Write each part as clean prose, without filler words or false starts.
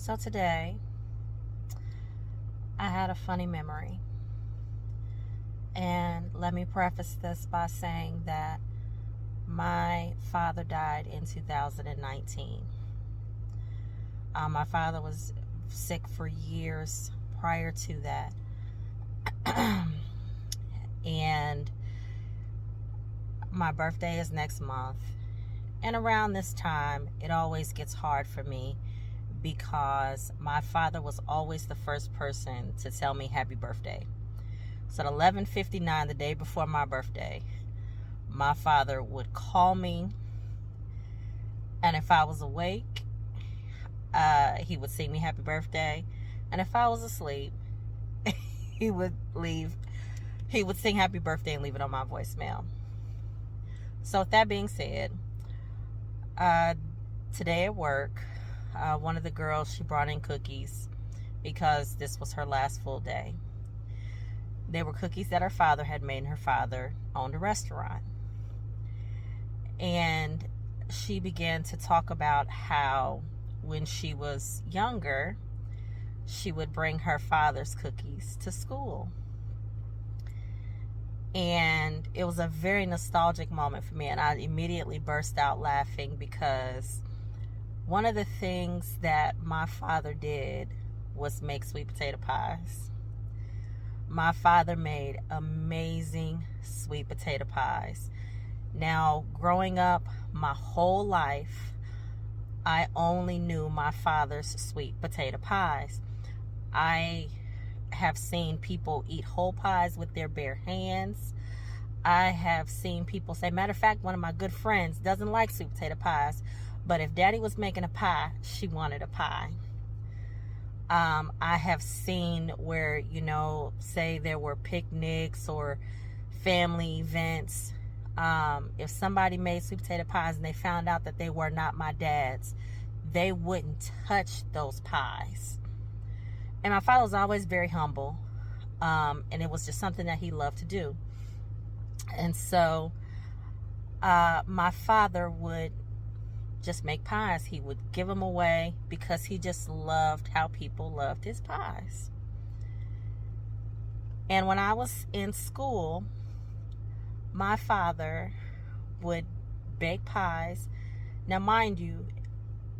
So today, I had a funny memory. And let me preface this by saying that my father died in 2019. My father was sick for years prior to that. And my birthday is next month. And around this time, it always gets hard for me because my father was always the first person to tell me happy birthday. So at 11:59, the day before my birthday, my father would call me, and if I was awake, he would sing me happy birthday, and if I was asleep, he would sing happy birthday and leave it on my voicemail. So with that being said, today at work, one of the girls, she brought in cookies because this was her last full day. They were cookies that her father had made, and her father owned a restaurant. And she began to talk about how when she was younger, she would bring her father's cookies to school. And it was a very nostalgic moment for me, and I immediately burst out laughing because one of the things that my father did was make sweet potato pies. My father made amazing sweet potato pies. Now, growing up my whole life, I only knew my father's sweet potato pies. I have seen people eat whole pies with their bare hands. I have seen people say, matter of fact, one of my good friends doesn't like sweet potato pies, but if Daddy was making a pie, she wanted a pie. I have seen where, say there were picnics or family events. If somebody made sweet potato pies and they found out that they were not my dad's, they wouldn't touch those pies. And my father was always very humble, and it was just something that he loved to do. And so my father would just make pies. He would give them away because he just loved how people loved his pies. And when I was in school, my father would bake pies. Now, mind you,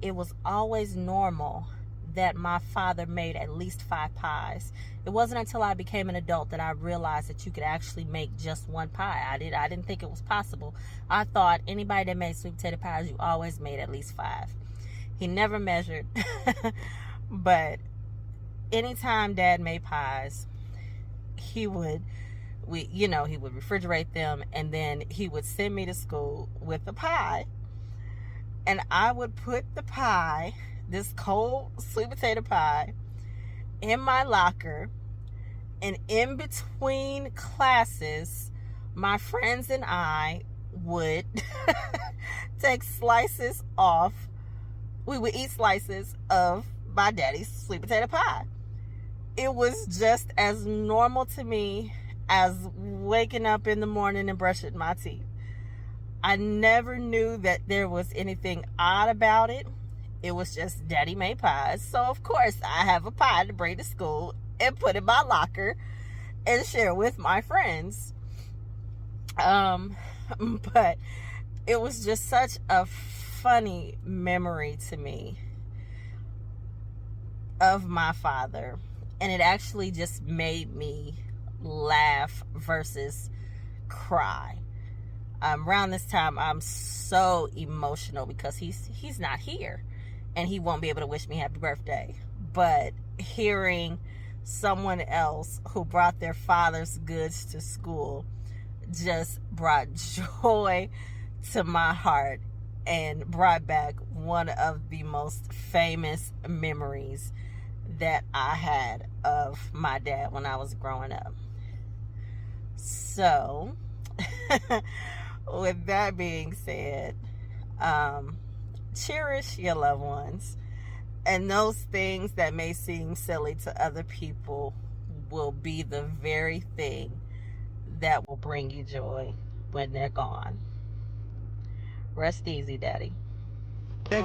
it was always normal that my father made at least 5 pies. It wasn't until I became an adult that I realized that you could actually make just one pie. I didn't think it was possible. I thought anybody that made sweet potato pies, you always made at least 5. He never measured. But anytime Dad made pies, he would refrigerate them, and then he would send me to school with the pie. And I would put the pie, this cold sweet potato pie, in my locker, and in between classes, my friends and I would take slices off. We would eat slices of my daddy's sweet potato pie. It was just as normal to me as waking up in the morning and brushing my teeth. I never knew that there was anything odd about it. It was just Daddy made pies. So, of course, I have a pie to bring to school and put in my locker and share with my friends. But it was just such a funny memory to me of my father. And it actually just made me laugh versus cry. Around this time, I'm so emotional because he's not here. And he won't be able to wish me happy birthday. But hearing someone else who brought their father's goods to school just brought joy to my heart and brought back one of the most famous memories that I had of my dad when I was growing up. So, with that being said, cherish your loved ones, and those things that may seem silly to other people will be the very thing that will bring you joy when they're gone. Rest easy, Daddy. But